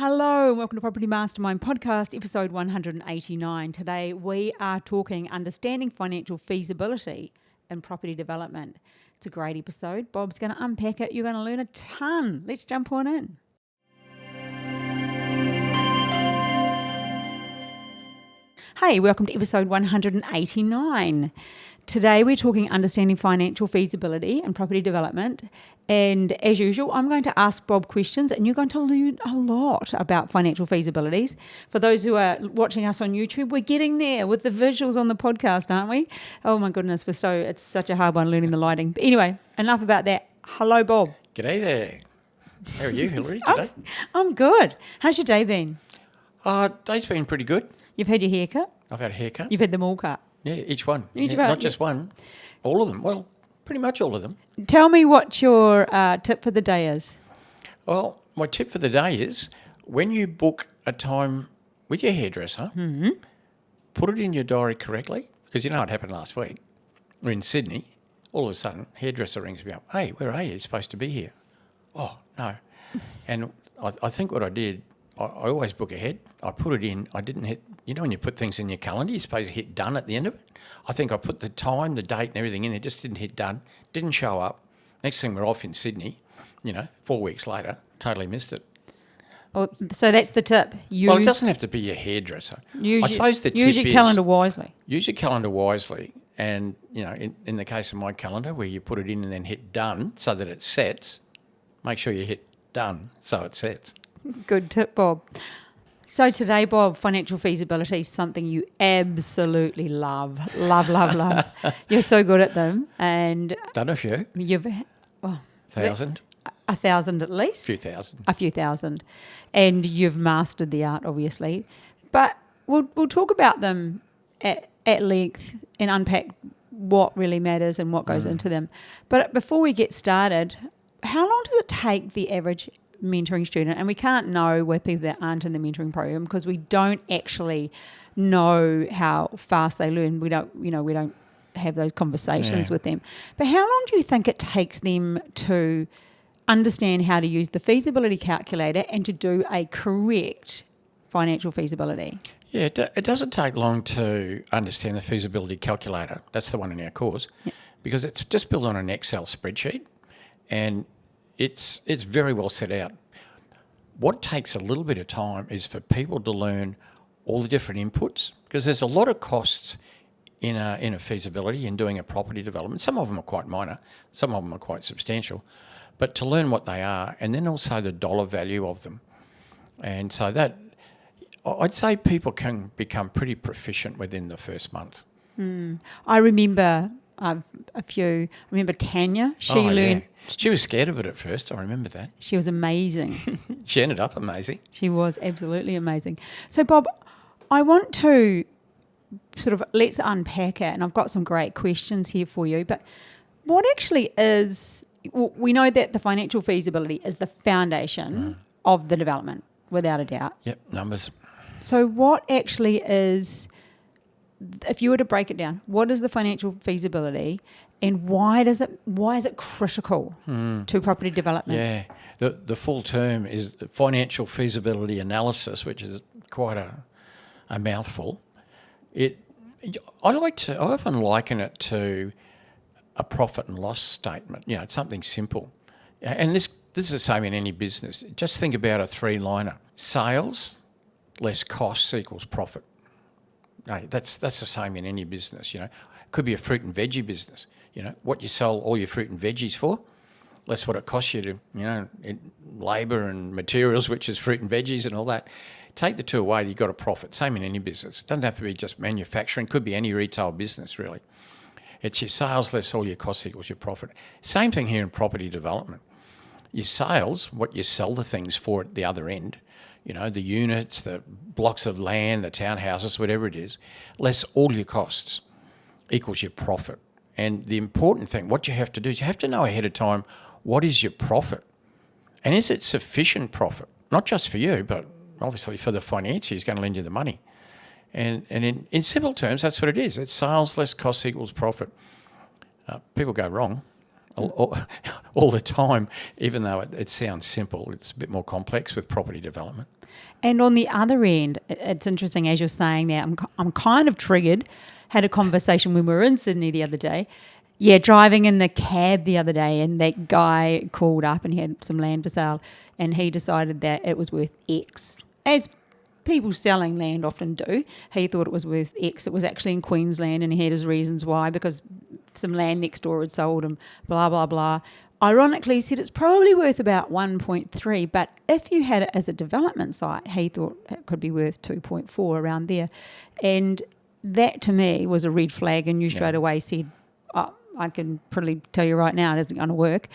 Hello and welcome to Property Mastermind Podcast, episode 189. Today we are talking understanding financial feasibility in property development. It's a great episode. Bob's going to unpack it. You're going to learn a ton. Let's jump on in. Hey, welcome to episode 189. Today we're talking understanding financial feasibility and property development. And as usual, I'm going to ask Bob questions and you're going to learn a lot about financial feasibilities. For those who are watching us on YouTube, we're getting there with the visuals on the podcast, aren't we? Oh my goodness, it's such a hard one learning the lighting. But anyway, enough about that. Hello, Bob. G'day there. How are you, Hilary, today? I'm good. How's your day been? Day's been pretty good. You've had your hair cut? I've had a haircut. You've had them all cut? Yeah, each one. One, not just one. All of them. Well, pretty much all of them. Tell me what your tip for the day is. Well, my tip for the day is when you book a time with your hairdresser, put it in your diary correctly, because you know what happened last week. We're in Sydney. All of a sudden, hairdresser rings me up. Hey, where are you? You're supposed to be here. Oh, no. And I think what I did, I always book ahead. I put it in. I didn't hit, when you put things in your calendar, you're supposed to hit done at the end of it. I think I put the time, the date and everything in there, just didn't hit done, didn't show up. Next thing we're off in Sydney, 4 weeks later, totally missed it. Oh, so that's the tip. Well, it doesn't have to be your hairdresser. Use your calendar wisely. Use your calendar wisely. And, in the case of my calendar where you put it in and then hit done so that it sets, make sure you hit done so it sets. Good tip, Bob. So today, Bob, financial feasibility is something you absolutely love. Love, love, love. You're so good at them. And done a few. You've, 1,000. 1,000 at least. A few thousand. And you've mastered the art, obviously. But we'll talk about them at length and unpack what really matters and what goes into them. But before we get started, how long does it take the average mentoring student? And we can't know with people that aren't in the mentoring program because we don't actually know how fast they learn. We don't have those conversations with them. But how long do you think it takes them to understand how to use the feasibility calculator and to do a correct financial feasibility? Yeah, it doesn't take long to understand the feasibility calculator. That's the one in our course, because it's just built on an Excel spreadsheet, and it's very well set out. What takes a little bit of time is for people to learn all the different inputs, because there's a lot of costs in a feasibility in doing a property development. Some of them are quite minor, some of them are quite substantial, but to learn what they are and then also the dollar value of them. And so that, I'd say people can become pretty proficient within the first month. I remember Tanya. She learned. Yeah. She was scared of it at first. I remember that. She was amazing. She ended up amazing. She was absolutely amazing. So, Bob, I want to let's unpack it, and I've got some great questions here for you. But what actually is? Well, we know that the financial feasibility is the foundation of the development, without a doubt. Yep, numbers. So what actually is, if you were to break it down, what is the financial feasibility and why is it critical to property development? Yeah, the full term is financial feasibility analysis, which is quite a mouthful. I often liken it to a profit and loss statement. It's something simple. And this is the same in any business. Just think about a three-liner. Sales less costs equals profit. No, that's the same in any business. It could be a fruit and veggie business. What you sell all your fruit and veggies for, less what it costs you to, labour and materials, which is fruit and veggies and all that. Take the two away, you've got a profit. Same in any business. It doesn't have to be just manufacturing. Could be any retail business, really. It's your sales less all your costs equals your profit. Same thing here in property development. Your sales, what you sell the things for at the other end, the units, the blocks of land, the townhouses, whatever it is, less all your costs equals your profit. And the important thing, what you have to do is you have to know ahead of time, what is your profit? And is it sufficient profit? Not just for you, but obviously for the financier who's going to lend you the money. And in simple terms, that's what it is. It's sales less costs equals profit. People go wrong. all the time, even though it sounds simple. It's a bit more complex with property development. And on the other end, it's interesting as you're saying that, I'm kind of triggered. Had a conversation when we were in Sydney the other day. Yeah, driving in the cab the other day, and that guy called up and he had some land for sale, and he decided that it was worth X, as people selling land often do. He thought it was worth X. It was actually in Queensland, and he had his reasons why, because some land next door had sold him, blah, blah, blah. Ironically, he said it's probably worth about 1.3, but if you had it as a development site, he thought it could be worth 2.4, around there. And that to me was a red flag, and you straight away said, oh, I can probably tell you right now it isn't going to work.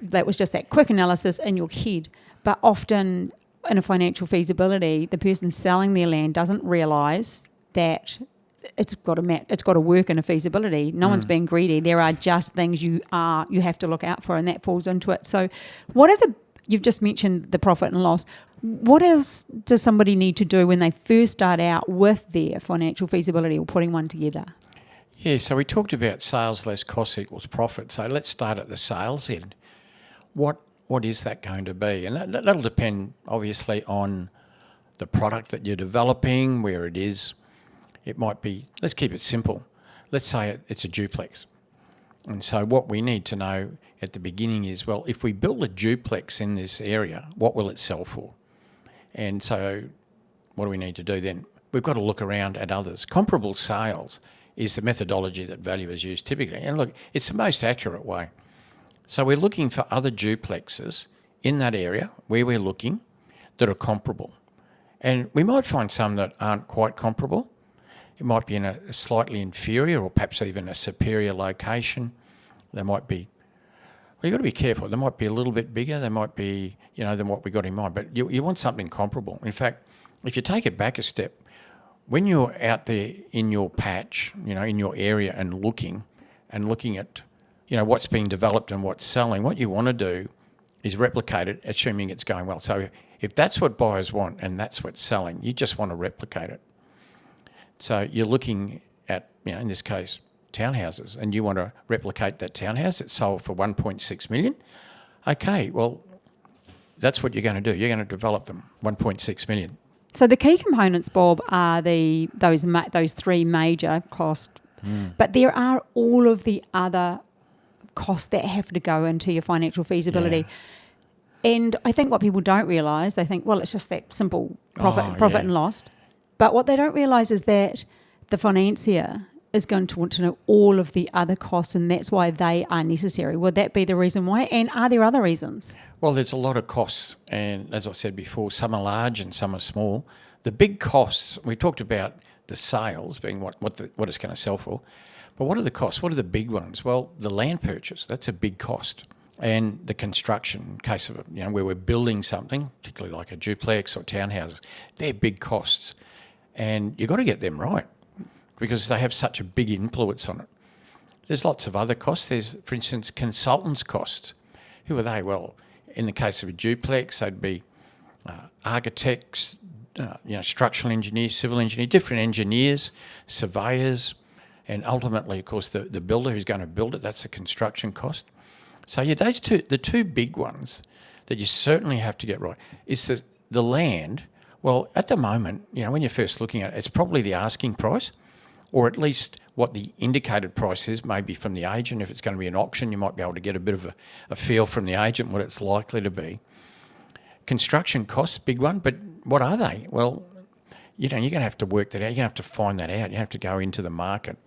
That was just that quick analysis in your head. But often in a financial feasibility, the person selling their land doesn't realise that it's got to work in a feasibility. No one's being greedy. There are just things you have to look out for, and that falls into it. So you've just mentioned the profit and loss. What else does somebody need to do when they first start out with their financial feasibility or putting one together? Yeah, so we talked about sales less cost equals profit. So let's start at the sales end. What is that going to be? And that'll depend, obviously, on the product that you're developing, where it is. It might be, let's keep it simple. Let's say it's a duplex. And so what we need to know at the beginning is, well, if we build a duplex in this area, what will it sell for? And so what do we need to do then? We've got to look around at others. Comparable sales is the methodology that valuers use typically. And look, it's the most accurate way. So we're looking for other duplexes in that area where we're looking that are comparable. And we might find some that aren't quite comparable. It might be in a slightly inferior or perhaps even a superior location. They might be, well, you've got to be careful. They might be a little bit bigger. They might be, than what we got in mind. But you want something comparable. In fact, if you take it back a step, when you're out there in your patch, in your area and looking at, what's being developed and what's selling, what you want to do is replicate it, assuming it's going well. So if that's what buyers want and that's what's selling, you just want to replicate it. So you're looking at, in this case, townhouses, and you want to replicate that townhouse that sold for 1.6 million. Okay, well, that's what you're going to do. You're going to develop them, 1.6 million. So the key components, Bob, are those three major costs, but there are all of the other costs that have to go into your financial feasibility. Yeah. And I think what people don't realise, they think, well, it's just that simple profit and loss. But what they don't realise is that the financier is going to want to know all of the other costs, and that's why they are necessary. Would that be the reason why? And are there other reasons? Well, there's a lot of costs, and as I said before, some are large and some are small. The big costs, we talked about the sales being what it's going to sell for, but what are the costs? What are the big ones? Well, the land purchase, that's a big cost. And the construction, in case of where we're building something, particularly like a duplex or townhouses, they're big costs. And you've got to get them right because they have such a big influence on it. There's lots of other costs. There's, for instance, consultants' costs. Who are they? Well, in the case of a duplex, they'd be architects, structural engineers, civil engineers, different engineers, surveyors, and ultimately, of course, the builder who's going to build it, that's a construction cost. So yeah, the two big ones that you certainly have to get right is the land. Well, at the moment, when you're first looking at it, it's probably the asking price, or at least what the indicated price is, maybe from the agent. If it's going to be an auction, you might be able to get a bit of a feel from the agent what it's likely to be. Construction costs, big one, but what are they? Well, you're going to have to work that out. You're going to have to find that out. You have to go into the market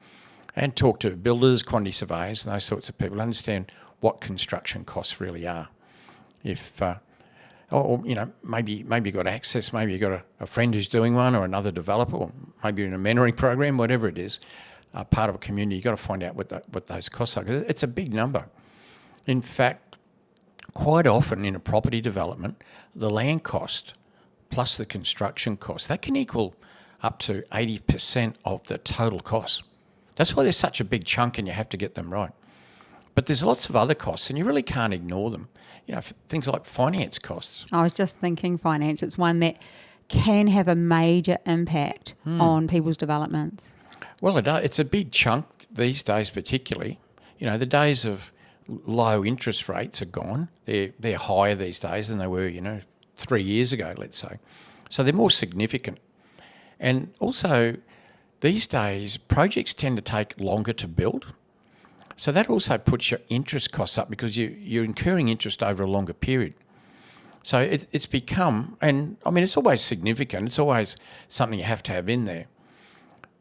and talk to builders, quantity surveyors, and those sorts of people, understand what construction costs really are. If maybe you've got access, maybe you've got a friend who's doing one or another developer, or maybe you're in a mentoring program, whatever it is, part of a community, you've got to find out what those costs are. 'Cause it's a big number. In fact, quite often in a property development, the land cost plus the construction cost, that can equal up to 80% of the total cost. That's why there's such a big chunk and you have to get them right. But there's lots of other costs and you really can't ignore them. Things like finance costs. I was just thinking finance. It's one that can have a major impact on people's developments. Well, it does. It's a big chunk these days particularly. The days of low interest rates are gone. They're higher these days than they were, 3 years ago, let's say. So they're more significant. And also, these days, projects tend to take longer to build. So that also puts your interest costs up because you're incurring interest over a longer period. So it's become, and I mean, it's always significant. It's always something you have to have in there.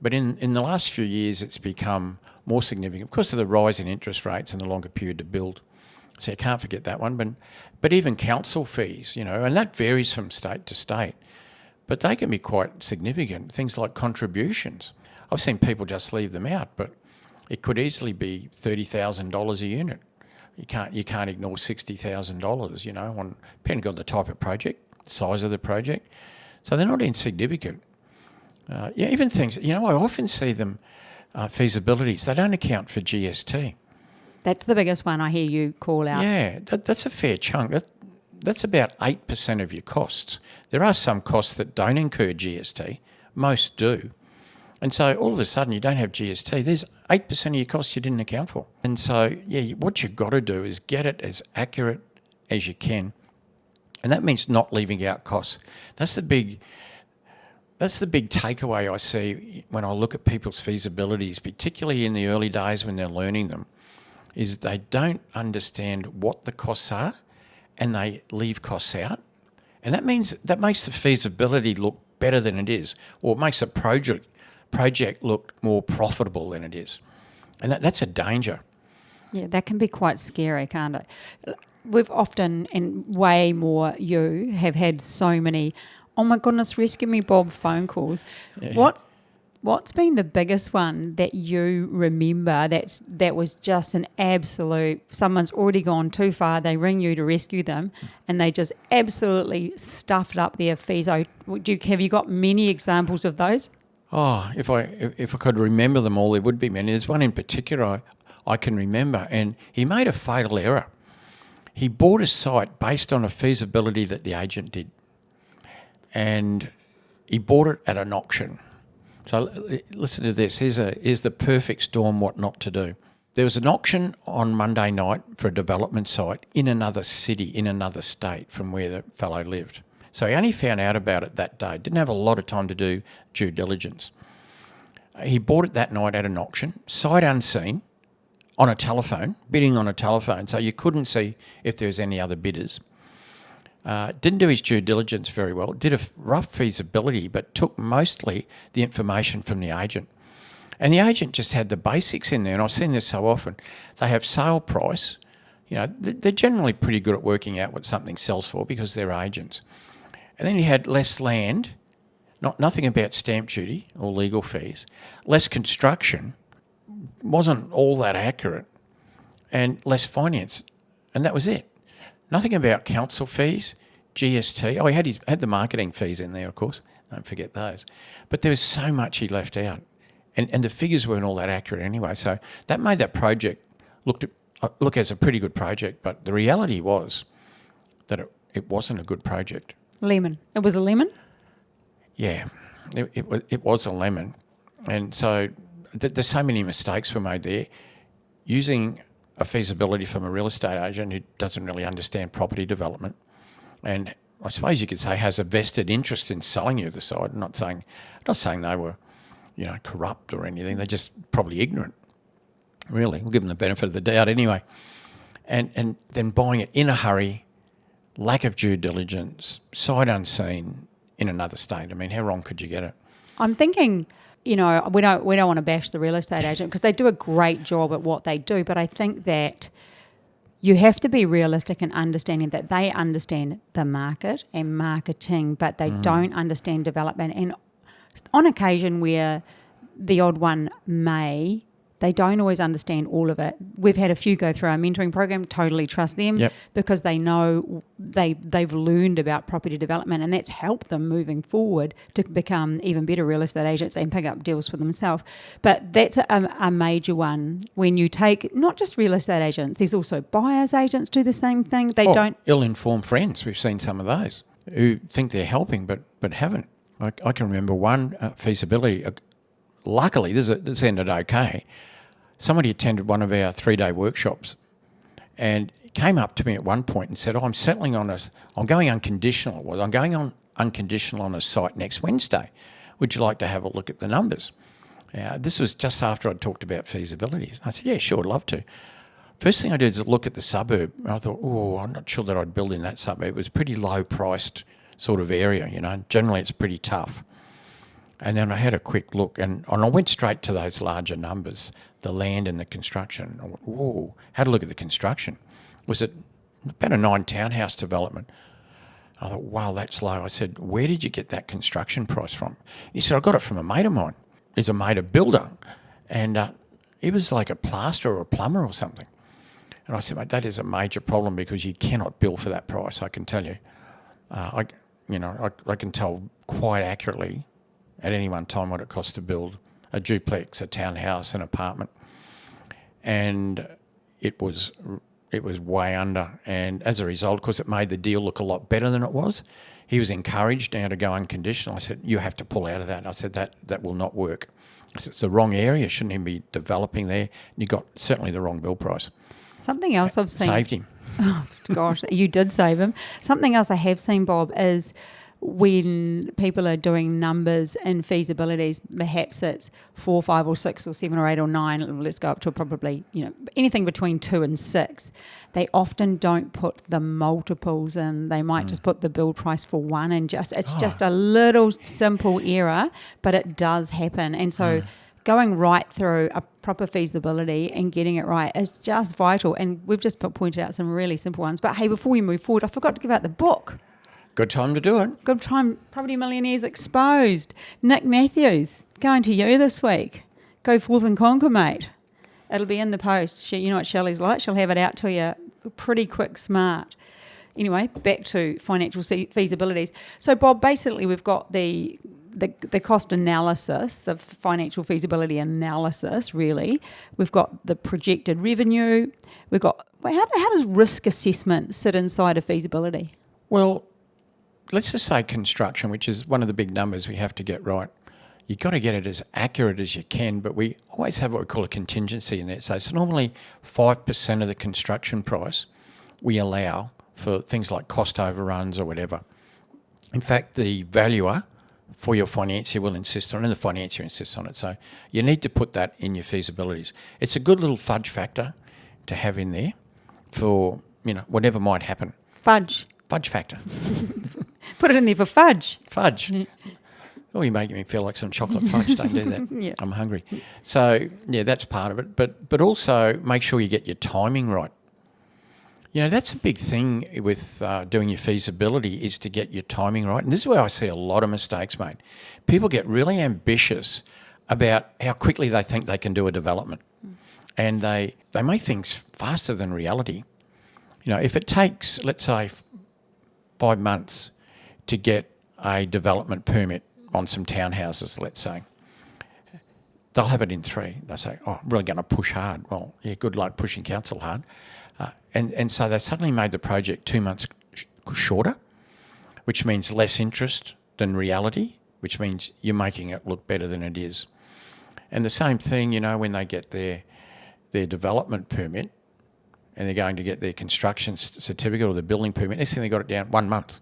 But in the last few years, it's become more significant because of the rise in interest rates and the longer period to build. So you can't forget that one. But even council fees, and that varies from state to state, but they can be quite significant. Things like contributions. I've seen people just leave them out, but it could easily be $30,000 a unit. You can't ignore $60,000, depending on the type of project, size of the project. So they're not insignificant. Even things, I often see them, feasibilities, they don't account for GST. That's the biggest one I hear you call out. Yeah, that's a fair chunk. That's about 8% of your costs. There are some costs that don't incur GST. Most do. And so all of a sudden you don't have GST. There's 8% of your costs you didn't account for. And so, what you've got to do is get it as accurate as you can. And that means not leaving out costs. That's the big takeaway I see when I look at people's feasibilities, particularly in the early days when they're learning them, is they don't understand what the costs are and they leave costs out. And that makes the feasibility look better than it is, or it makes a project look more profitable than it is. And that's a danger. Yeah, that can be quite scary, can't it? We've often, and way more you, have had so many, oh my goodness, rescue me, Bob, phone calls. Yeah. What's been the biggest one that you remember that was just an absolute, someone's already gone too far, they ring you to rescue them, and they just absolutely stuffed up their fees? Have you got many examples of those? Oh, if I could remember them all, there would be many. There's one in particular I can remember, and he made a fatal error. He bought a site based on a feasibility that the agent did, and he bought it at an auction. So listen to this. Here's the perfect storm what not to do. There was an auction on Monday night for a development site in another city, in another state from where the fellow lived. So he only found out about it that day. Didn't have a lot of time to do due diligence. He bought it that night at an auction, sight unseen, on a telephone, bidding on a telephone, so you couldn't see if there was any other bidders. Didn't do his due diligence very well, did a rough feasibility, but took mostly the information from the agent. And the agent just had the basics in there, and I've seen this so often. They have sale price. They're generally pretty good at working out what something sells for because they're agents. And then you had less land, nothing about stamp duty or legal fees, less construction, wasn't all that accurate, and less finance. And that was it. Nothing about council fees, GST. Oh, he had the marketing fees in there, of course. Don't forget those. But there was so much he left out. And the figures weren't all that accurate anyway. So that made that project look as a pretty good project. But the reality was that it wasn't a good project. Lemon. It was a lemon? Yeah, it was a lemon. And so there's so many mistakes were made there. Using a feasibility from a real estate agent who doesn't really understand property development, and I suppose you could say has a vested interest in selling you the site. I'm not saying they were, corrupt or anything. They're just probably ignorant. Really, we'll give them the benefit of the doubt anyway. And then buying it in a hurry, lack of due diligence, sight unseen in another state. I mean, how wrong could you get it? I'm thinking, we don't want to bash the real estate agent because they do a great job at what they do, but I think that you have to be realistic in understanding that they understand the market and marketing, but they don't understand development. And on occasion where the odd one they don't always understand all of it. We've had a few go through our mentoring program, totally trust them because they know they've learned about property development, and that's helped them moving forward to become even better real estate agents and pick up deals for themselves. But that's a major one. When you take not just real estate agents, there's also buyers agents do the same thing. They don't. Ill-informed friends, we've seen some of those who think they're helping but haven't. I can remember one feasibility. Luckily, this ended okay. Somebody attended one of our 3-day workshops and came up to me at one point and said, I'm going unconditional. Well, I'm going on unconditional on a site next Wednesday. Would you like to have a look at the numbers? This was just after I'd talked about feasibilities. I said, yeah, sure, I'd love to. First thing I did is look at the suburb. I thought, I'm not sure that I'd build in that suburb. It was a pretty low-priced sort of area, Generally, it's pretty tough. And then I had a quick look, and I went straight to those larger numbers, the land and the construction. I went, had a look at the construction. Was it about a 9 townhouse development? I thought, wow, that's low. I said, where did you get that construction price from? He said, I got it from a mate of mine. He's a mate of builder. And he was like a plasterer or a plumber or something. And I said, mate, that is a major problem because you cannot bill for that price, I can tell you. I can tell quite accurately at any one time what it costs to build a duplex, a townhouse, an apartment. And it was way under. And as a result, because it made the deal look a lot better than it was, he was encouraged now to go unconditional. I said, you have to pull out of that. I said, that will not work. I said, it's the wrong area. Shouldn't even be developing there. And you got certainly the wrong bill price. Something else I've seen. Saved him. Oh, gosh, you did save him. Something else I have seen, Bob, is when people are doing numbers and feasibilities, perhaps it's 4, 5 or 6 or 7 or 8 or 9, let's go up to probably, anything between 2 and 6. They often don't put the multiples in. They might just put the build price for one and it's just a little simple error, but it does happen. And so going right through a proper feasibility and getting it right is just vital. And we've just pointed out some really simple ones. But hey, before we move forward, I forgot to give out the book. Good time to do it. Good time. Property Millionaires Exposed. Nick Matthews, going to you this week. Go forth and conquer, mate. It'll be in the post. You know what Shelley's like. She'll have it out to you pretty quick, smart. Anyway, back to financial feasibilities. So, Bob, basically we've got the cost analysis, the financial feasibility analysis, really. We've got the projected revenue. We've got, how does risk assessment sit inside of feasibility? Well, let's just say construction, which is one of the big numbers we have to get right. You've got to get it as accurate as you can, but we always have what we call a contingency in there. So it's normally 5% of the construction price we allow for things like cost overruns or whatever. In fact, the valuer for your financier will insist on it, and the financier insists on it. So you need to put that in your feasibilities. It's a good little fudge factor to have in there for, whatever might happen. Fudge factor. Put it in there for fudge. Fudge. Oh, you're making me feel like some chocolate fudge. Don't do that. Yeah. I'm hungry. So, yeah, that's part of it. But also make sure you get your timing right. That's a big thing with doing your feasibility is to get your timing right. And this is where I see a lot of mistakes made. People get really ambitious about how quickly they think they can do a development. And they make things faster than reality. If it takes, let's say, 5 months to get a development permit on some townhouses, let's say, they'll have it in 3. They'll say, I'm really going to push hard. Well, yeah, good luck pushing council hard. And so they suddenly made the project 2 months shorter, which means less interest than reality, which means you're making it look better than it is. And the same thing, when they get their development permit and they're going to get their construction certificate or the building permit, next thing they got it down 1 month.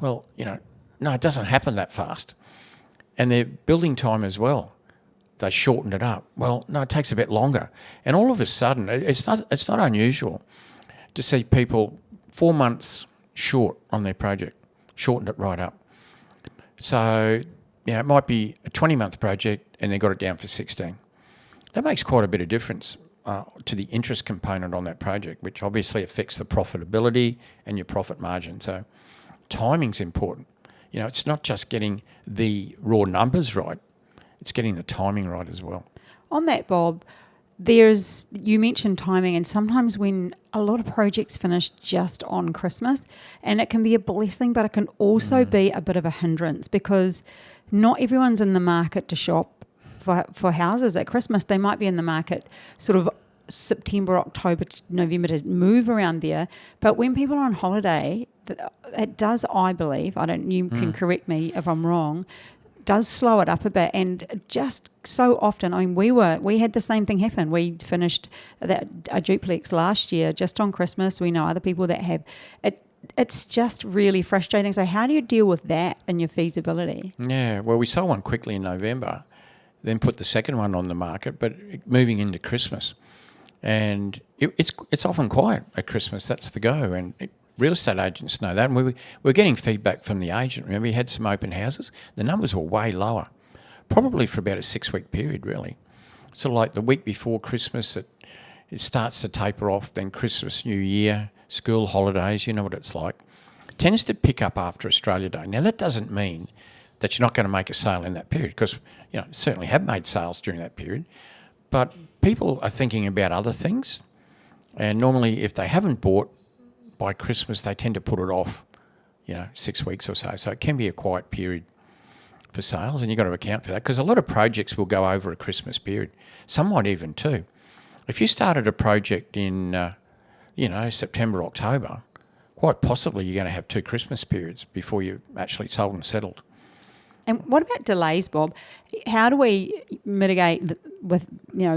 Well, no, it doesn't happen that fast. And their building time as well, they shortened it up. Well, no, it takes a bit longer. And all of a sudden, it's not unusual to see people 4 months short on their project, shortened it right up. So, it might be a 20-month project and they got it down for 16. That makes quite a bit of difference to the interest component on that project, which obviously affects the profitability and your profit margin. So timing's important. It's not just getting the raw numbers right, it's getting the timing right as well. On that, Bob, you mentioned timing, and sometimes when a lot of projects finish just on Christmas, and it can be a blessing, but it can also be a bit of a hindrance because not everyone's in the market to shop for houses at Christmas. They might be in the market sort of September, October, November to move around there. But when people are on holiday, it does, I believe, you can correct me if I'm wrong, does slow it up a bit. And just so often, I mean, we had the same thing happen. We finished a duplex last year just on Christmas. We know other people that have it. It's just really frustrating. So how do you deal with that in your feasibility? Yeah, well, we sold one quickly in November, then put the second one on the market, but moving into Christmas. And it's often quiet at Christmas. That's the go. And real estate agents know that. And we were getting feedback from the agent. Remember, we had some open houses. The numbers were way lower, probably for about a 6-week period, really. So like the week before Christmas, it starts to taper off. Then Christmas, New Year, school holidays, you know what it's like. It tends to pick up after Australia Day. Now, that doesn't mean that you're not going to make a sale in that period, because certainly have made sales during that period. But people are thinking about other things, and normally if they haven't bought by Christmas, they tend to put it off, 6 weeks or so. So it can be a quiet period for sales, and you've got to account for that, because a lot of projects will go over a Christmas period. Some might even two. If you started a project in, September, October, quite possibly you're going to have 2 Christmas periods before you've actually sold and settled. And what about delays, Bob? How do we mitigate with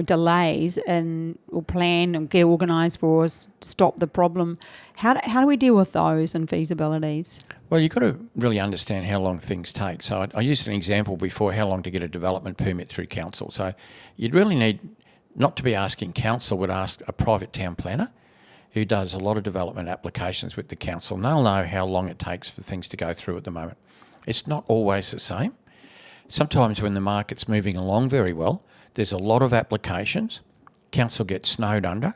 delays or plan and get organised for us, stop the problem? How do we deal with those and feasibilities? Well, you've got to really understand how long things take. So I used an example before, how long to get a development permit through council. So you'd really need not to be asking council, but ask a private town planner who does a lot of development applications with the council. And they'll know how long it takes for things to go through at the moment. It's not always the same. Sometimes when the market's moving along very well, there's a lot of applications, council gets snowed under,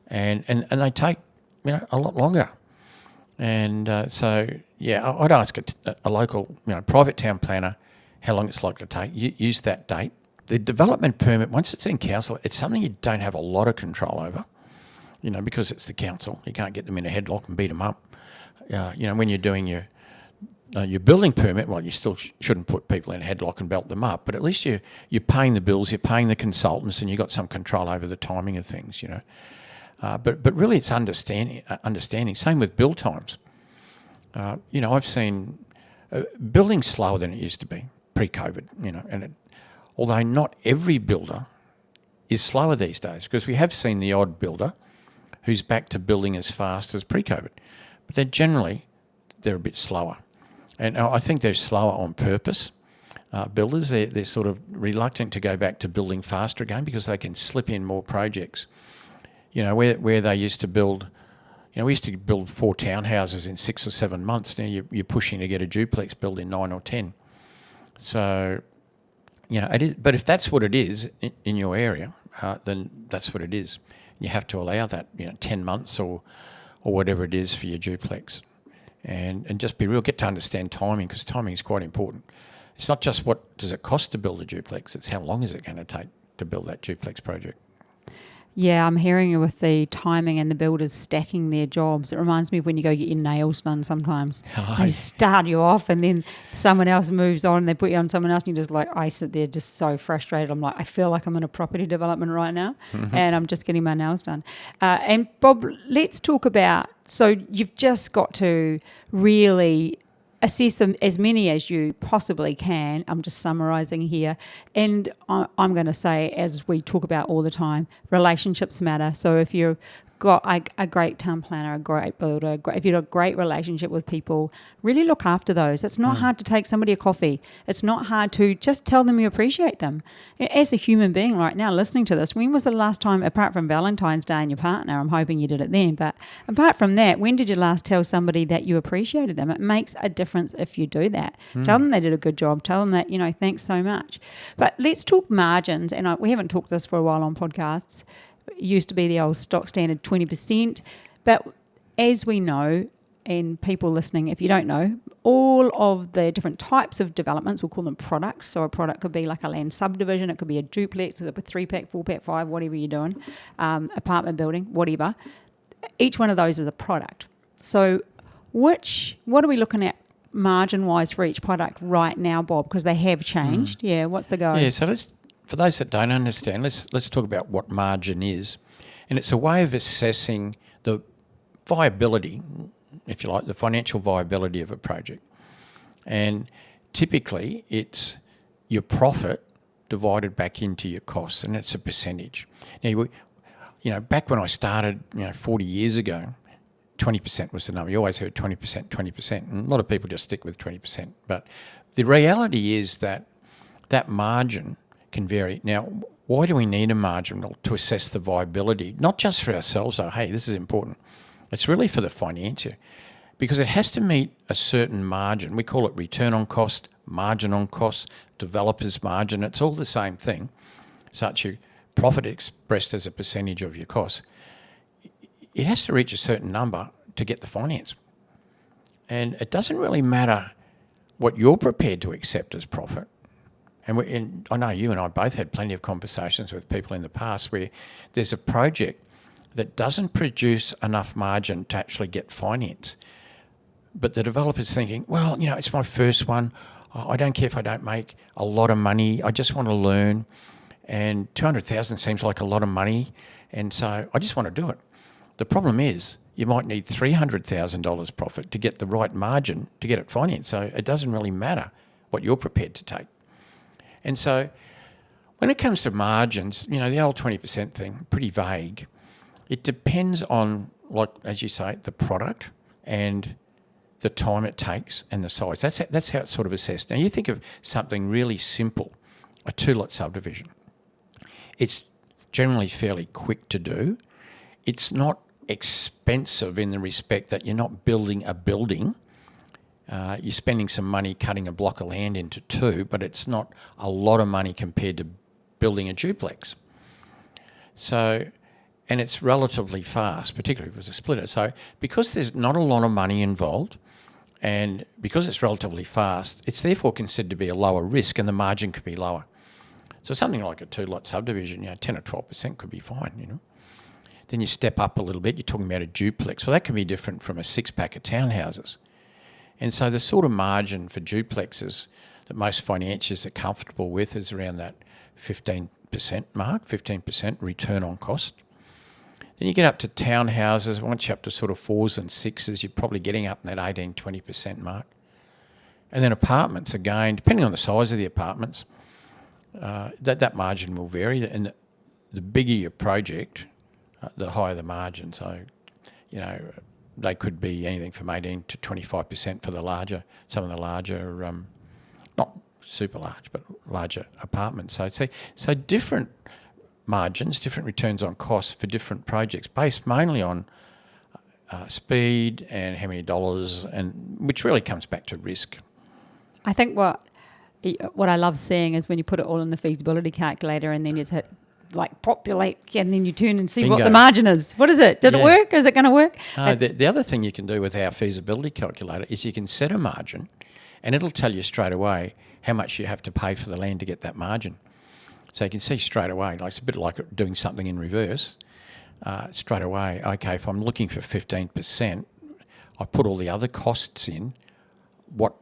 and they take a lot longer. And I'd ask a local private town planner how long it's likely to take. Use that date. The development permit, once it's in council, it's something you don't have a lot of control over, because it's the council. You can't get them in a headlock and beat them up. When you're doing your building permit, well, you still shouldn't put people in a headlock and belt them up, but at least you're paying the bills, you're paying the consultants, and you've got some control over the timing of things, But really it's understanding. Same with build times. I've seen building slower than it used to be pre-COVID, and although not every builder is slower these days, because we have seen the odd builder who's back to building as fast as pre-COVID, but they're a bit slower. And I think they're slower on purpose. Builders, they're sort of reluctant to go back to building faster again, because they can slip in more projects. Where they used to build, we used to build 4 townhouses in 6 or 7 months. Now you're pushing to get a duplex built in 9 or 10. So, it is. But if that's what it is in your area, then that's what it is. You have to allow that, 10 months or whatever it is for your duplex. And just be real, get to understand timing, because timing is quite important. It's not just what does it cost to build a duplex, it's how long is it going to take to build that duplex project. Yeah, I'm hearing it with the timing and the builders stacking their jobs. It reminds me of when you go get your nails done sometimes. They start you off and then someone else moves on and they put you on someone else and you just I sit there just so frustrated. I'm like, I feel like I'm in a property development right now and I'm just getting my nails done. And Bob, let's talk about, so you've just got to really assess them, as many as you possibly can. I'm just summarising here. And I'm going to say, as we talk about all the time, relationships matter. So if you've got a great town planner, a great builder, if you've got a great relationship with people, really look after those. It's not hard to take somebody a coffee. It's not hard to just tell them you appreciate them. As a human being right now listening to this, when was the last time, apart from Valentine's Day and your partner, I'm hoping you did it then, but apart from that, when did you last tell somebody that you appreciated them? It makes a difference if you do that. Tell them they did a good job. Tell them that, thanks so much. But let's talk margins, and we haven't talked this for a while on podcasts. It used to be the old stock standard 20%, but as we know, and people listening, if you don't know, all of the different types of developments, we'll call them products. So a product could be like a land subdivision, it could be a duplex, a 3-pack, 4-pack, 5, whatever you're doing, apartment building, whatever. Each one of those is a product. So what are we looking at margin-wise for each product right now, Bob? Because they have changed. Yeah, what's the go? Yeah, so for those that don't understand, let's talk about what margin is. And it's a way of assessing the viability, if you like, the financial viability of a project. And typically it's your profit divided back into your costs, and it's a percentage. Now, back when I started, 40 years ago, 20% was the number. You always heard 20%, 20%. And a lot of people just stick with 20%. But the reality is that margin can vary. Now, why do we need a margin? Well, to assess the viability, not just for ourselves, though. Hey, this is important. It's really for the financier, because it has to meet a certain margin. We call it return on cost, margin on cost, developer's margin. It's all the same thing. Such a profit expressed as a percentage of your costs. It has to reach a certain number to get the finance. And it doesn't really matter what you're prepared to accept as profit. And I know you and I both had plenty of conversations with people in the past where there's a project that doesn't produce enough margin to actually get finance. But the developer's thinking, well, it's my first one. I don't care if I don't make a lot of money. I just want to learn. And 200,000 seems like a lot of money. And so I just want to do it. The problem is you might need $300,000 profit to get the right margin to get it financed. So it doesn't really matter what you're prepared to take. And so when it comes to margins, the old 20% thing, pretty vague. It depends on, like, as you say, the product and the time it takes and the size. That's how it's sort of assessed. Now, you think of something really simple, a 2-lot subdivision. It's generally fairly quick to do. It's not expensive in the respect that you're not building a building. You're spending some money cutting a block of land into 2, but it's not a lot of money compared to building a duplex. So, and it's relatively fast, particularly if it was a splitter. So because there's not a lot of money involved, and because it's relatively fast, it's therefore considered to be a lower risk, and the margin could be lower. So something like a 2-lot subdivision, 10 or 12% could be fine, Then you step up a little bit, you're talking about a duplex. Well, that can be different from a 6-pack of townhouses. And so the sort of margin for duplexes that most financiers are comfortable with is around that 15% mark, 15% return on cost. Then you get up to townhouses. Once you're up to sort of 4s and 6s, you're probably getting up in that 18, 20% mark. And then apartments, again, depending on the size of the apartments, that margin will vary. And the bigger your project, the higher the margin. So, they could be anything from 18 to 25% for some of the larger, not super large, but larger apartments. So different margins, different returns on costs for different projects, based mainly on speed and how many dollars, and which really comes back to risk. I think what I love seeing is when you put it all in the feasibility calculator and then you just hit populate, and then you turn and see Bingo. what the margin is. What is it? Did it work? Is it going to work? The other thing you can do with our feasibility calculator is you can set a margin, and it'll tell you straight away how much you have to pay for the land to get that margin. So you can see straight away, it's a bit like doing something in reverse. Straight away, okay, if I'm looking for 15%, I put all the other costs in. What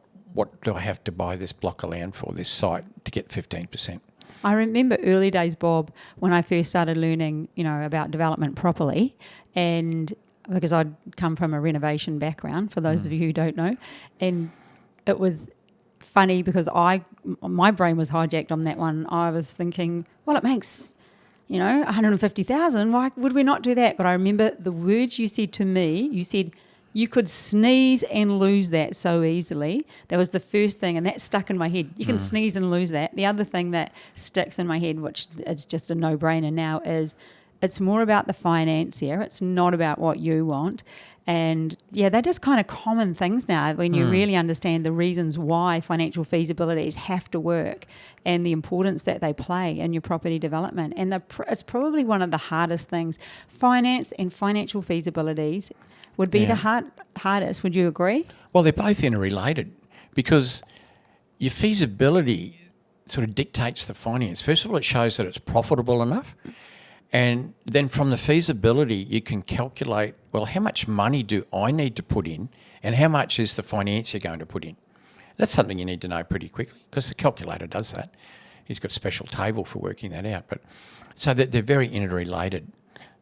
do I have to buy this block of land for, this site, to get 15%? I remember early days, Bob, when I first started learning, about development properly, and because I'd come from a renovation background, for those of you who don't know, and it was funny because my brain was hijacked on that one. I was thinking, well, it makes, 150,000. Why would we not do that? But I remember the words you said to me. You said you could sneeze and lose that so easily. That was the first thing, and that stuck in my head. You can sneeze and lose that. The other thing that sticks in my head, which is just a no-brainer now, is it's more about the financier. It's not about what you want. And yeah, they're just kind of common things now when you really understand the reasons why financial feasibilities have to work and the importance that they play in your property development. And it's probably one of the hardest things. Finance and financial feasibilities would be the hardest. Would you agree? Well, they're both interrelated, because your feasibility sort of dictates the finance. First of all, it shows that it's profitable enough. And then from the feasibility, you can calculate, well, how much money do I need to put in, and how much is the financier going to put in? That's something you need to know pretty quickly, because the calculator does that. He's got a special table for working that out. But so they're very interrelated,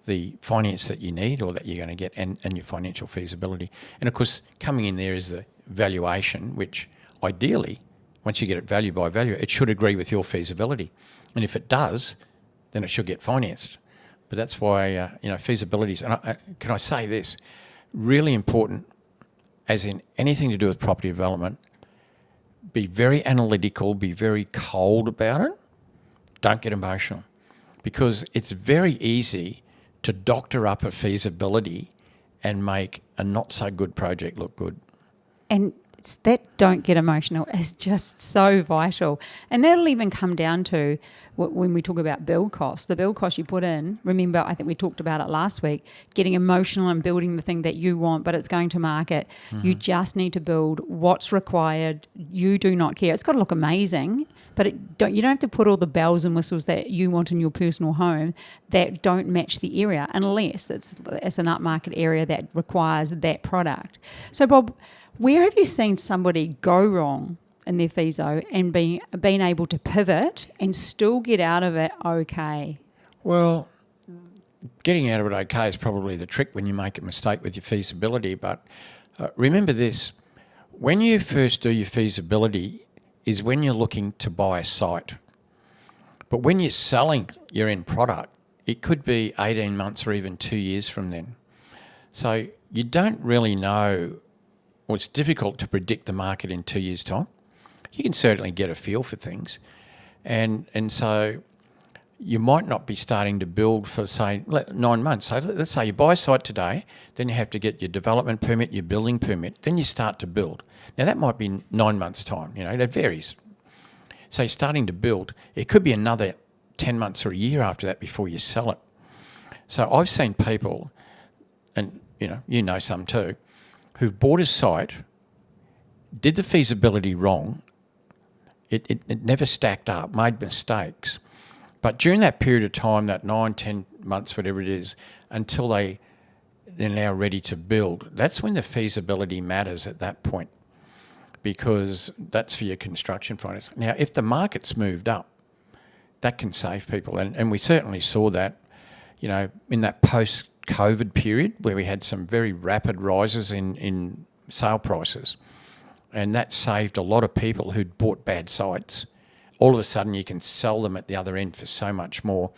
the finance that you need or that you're going to get, and your financial feasibility. And of course, coming in there is the valuation, which ideally once you get it value by value, it should agree with your feasibility. And if it does, then it should get financed. But that's why, feasibilities, and can I say this, really important, as in anything to do with property development, be very analytical, be very cold about it. Don't get emotional, because it's very easy to doctor up a feasibility and make a not so good project look good. And that don't get emotional is just so vital. And that'll even come down to when we talk about build costs. The build cost you put in, remember, I think we talked about it last week, getting emotional and building the thing that you want, but it's going to market. Mm-hmm. You just need to build what's required. You do not care. It's got to look amazing, but you don't have to put all the bells and whistles that you want in your personal home that don't match the area, unless it's an upmarket area that requires that product. So, Bob, where have you seen somebody go wrong in their feeso and being able to pivot and still get out of it okay? Well, getting out of it okay is probably the trick when you make a mistake with your feasibility. But remember this, when you first do your feasibility is when you're looking to buy a site. But when you're selling your end product, it could be 18 months or even 2 years from then. So you don't really know. Well, it's difficult to predict the market in 2 years' time. You can certainly get a feel for things. And so you might not be starting to build for, say, 9 months. So let's say you buy a site today, then you have to get your development permit, your building permit, then you start to build. Now, that might be 9 months' time. It varies. So you're starting to build. It could be another 10 months or a year after that before you sell it. So I've seen people, and you know some too, who've bought a site, did the feasibility wrong, it never stacked up, made mistakes. But during that period of time, that 9, 10 months, whatever it is, until they're now ready to build, that's when the feasibility matters at that point, because that's for your construction finance. Now, if the market's moved up, that can save people. And we certainly saw that, in that post-COVID period where we had some very rapid rises in sale prices. And that saved a lot of people who'd bought bad sites. All of a sudden, you can sell them at the other end for so much more.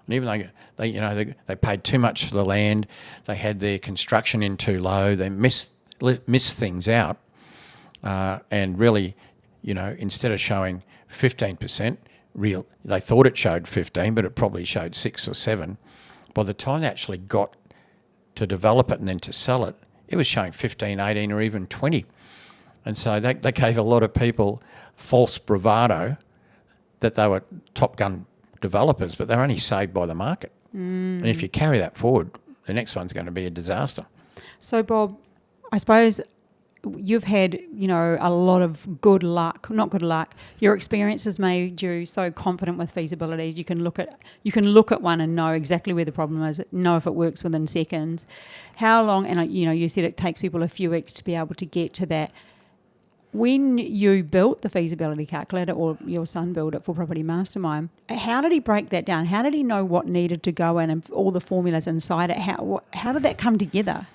And even though they paid too much for the land, they had their construction in too low, they missed things out, and really, instead of showing 15% real, they thought it showed 15, but it probably showed 6 or 7. By the time they actually got to develop it and then to sell it, it was showing 15, 18, or even 20. And so they gave a lot of people false bravado that they were Top Gun developers, but they're only saved by the market. And if you carry that forward, the next one's going to be a disaster. So, Bob, I suppose you've had, a lot of good luck, not good luck. Your experience has made you so confident with feasibilities. You can look at one and know exactly where the problem is, know if it works within seconds. How long, and you said it takes people a few weeks to be able to get to that. When you built the feasibility calculator, or your son built it for Property Mastermind, how did he break that down? How did he know what needed to go in and all the formulas inside it? How did that come together?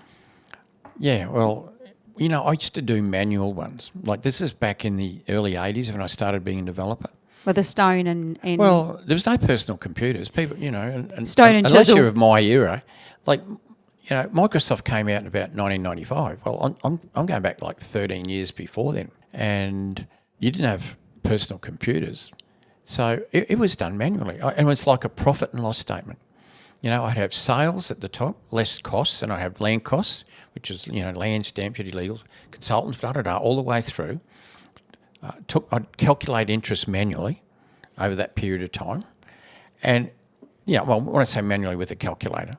Yeah, well, I used to do manual ones. Like, this is back in the early 80s when I started being a developer. With a stone and... Well, there was no personal computers. People, and stone and unless chisel. you're of my era, like... Microsoft came out in about 1995. Well, I'm going back like 13 years before then, and you didn't have personal computers, so it was done manually. And it was like a profit and loss statement. I'd have sales at the top, less costs, and I'd have land costs, which is land, stamp duty, legals, consultants, all the way through. I'd calculate interest manually over that period of time, and when I say manually with a calculator.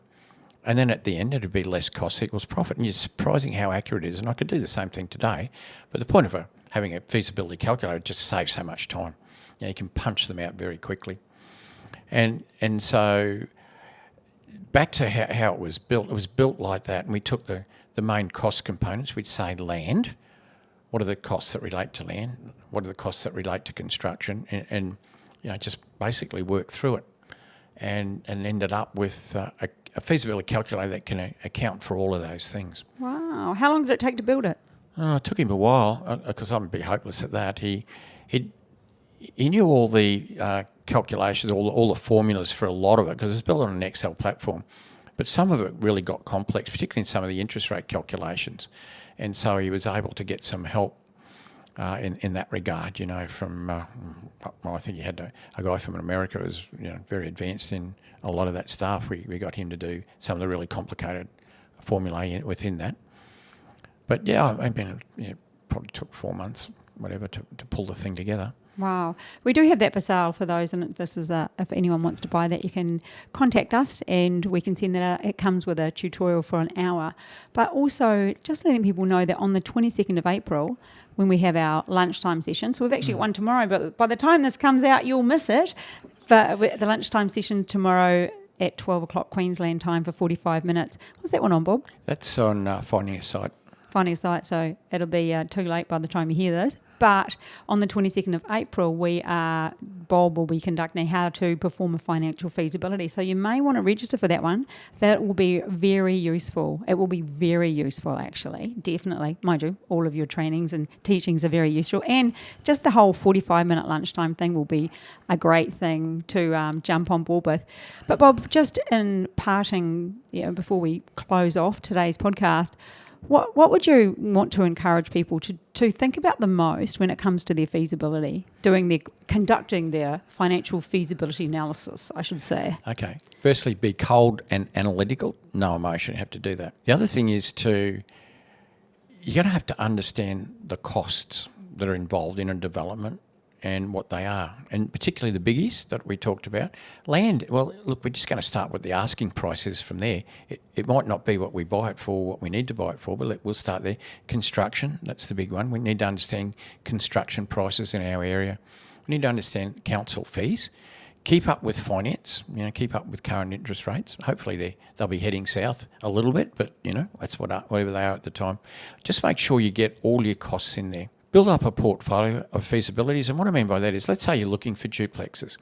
And then at the end, it'd be less cost equals profit. And it's surprising how accurate it is. And I could do the same thing today. But the point of having a feasibility calculator just saves so much time. You can punch them out very quickly. And so back to how it was built like that. And we took the main cost components. We'd say land. What are the costs that relate to land? What are the costs that relate to construction? And just basically work through it. And ended up with a feasibility calculator that can account for all of those things. Wow. How long did it take to build it? It took him a while, because I'm a bit hopeless at that. He he knew all the calculations, all the formulas for a lot of it, because it's built on an Excel platform. But some of it really got complex, particularly in some of the interest rate calculations. And so he was able to get some help in that regard, from, I think he had a guy from America who was very advanced in a lot of that stuff. We got him to do some of the really complicated formulae within that. But probably took 4 months, whatever, to pull the thing together. Wow. We do have that for sale for those, and this is if anyone wants to buy that, you can contact us and we can send that out. It comes with a tutorial for an hour. But also just letting people know that on the 22nd of April, when we have our lunchtime session, so we've actually got one tomorrow, but by the time this comes out, you'll miss it. But the lunchtime session tomorrow at 12 o'clock Queensland time for 45 minutes. What's that one on, Bob? That's on Finding a Site. Finding a Site, so it'll be too late by the time you hear this. But on the 22nd of April, Bob will be conducting how to perform a financial feasibility. So you may want to register for that one. That will be very useful. It will be very useful, actually, definitely. Mind you, all of your trainings and teachings are very useful. And just the whole 45-minute lunchtime thing will be a great thing to jump on board with. But Bob, just in parting, before we close off today's podcast, what would you want to encourage people to think about the most when it comes to their feasibility, conducting their financial feasibility analysis, I should say? Okay. Firstly, be cold and analytical. No emotion, you have to do that. The other thing is you're going to have to understand the costs that are involved in a development and what they are, and particularly the biggies that we talked about. Land, well, look, we're just going to start with the asking prices from there. It might not be what we buy it for, what we need to buy it for, but we'll start there. Construction, that's the big one. We need to understand construction prices in our area. We need to understand council fees. Keep up with finance, keep up with current interest rates. Hopefully they'll be heading south a little bit, but, that's whatever they are at the time. Just make sure you get all your costs in there. Build up a portfolio of feasibilities. And what I mean by that is, let's say you're looking for duplexes.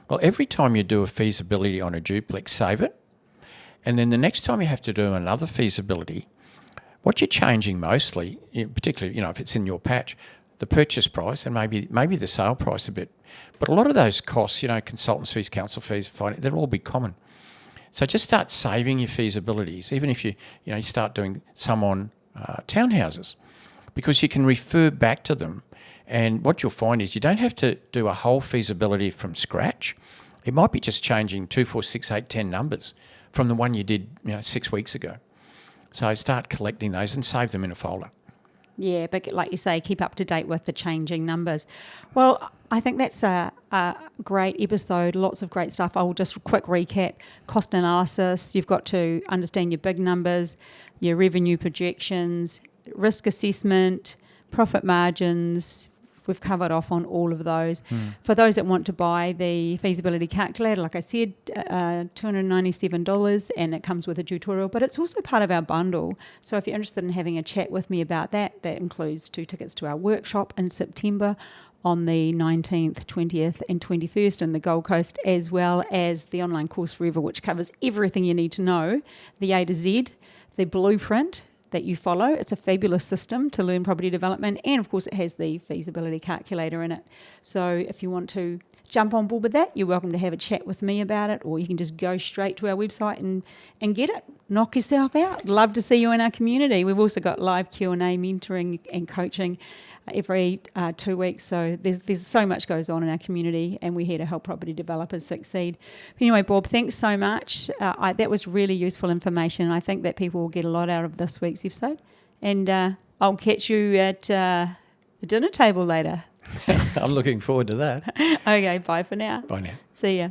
Well, every time you do a feasibility on a duplex, save it. And then the next time you have to do another feasibility, what you're changing mostly, particularly, if it's in your patch, the purchase price and maybe the sale price a bit. But a lot of those costs, consultants fees, council fees, finance, they'll all be common. So just start saving your feasibilities, even if you start doing some on townhouses, because you can refer back to them. And what you'll find is you don't have to do a whole feasibility from scratch. It might be just changing 2, 4, 6, 8, 10 numbers from the one you did 6 weeks ago. So start collecting those and save them in a folder. Yeah, but like you say, keep up to date with the changing numbers. Well, I think that's a great episode, lots of great stuff. I will just quick recap. Cost analysis, you've got to understand your big numbers, your revenue projections, risk assessment, profit margins. We've covered off on all of those. For those that want to buy the feasibility calculator, like I said, $297, and it comes with a tutorial, but it's also part of our bundle. So if you're interested in having a chat with me about that, that includes 2 tickets to our workshop in September on the 19th, 20th and 21st in the Gold Coast, as well as the online course Forever, which covers everything you need to know, the A to Z, the blueprint that you follow. It's a fabulous system to learn property development, and of course it has the feasibility calculator in it. So if you want to jump on board with that, you're welcome to have a chat with me about it, or you can just go straight to our website and get it. Knock yourself out. Love to see you in our community. We've also got live Q&A, mentoring and coaching every 2 weeks. So there's so much goes on in our community, and we're here to help property developers succeed. But anyway, Bob, thanks so much. That was really useful information. I think that people will get a lot out of this week's episode. And I'll catch you at the dinner table later. I'm looking forward to that. Okay, bye for now. Bye now. See ya.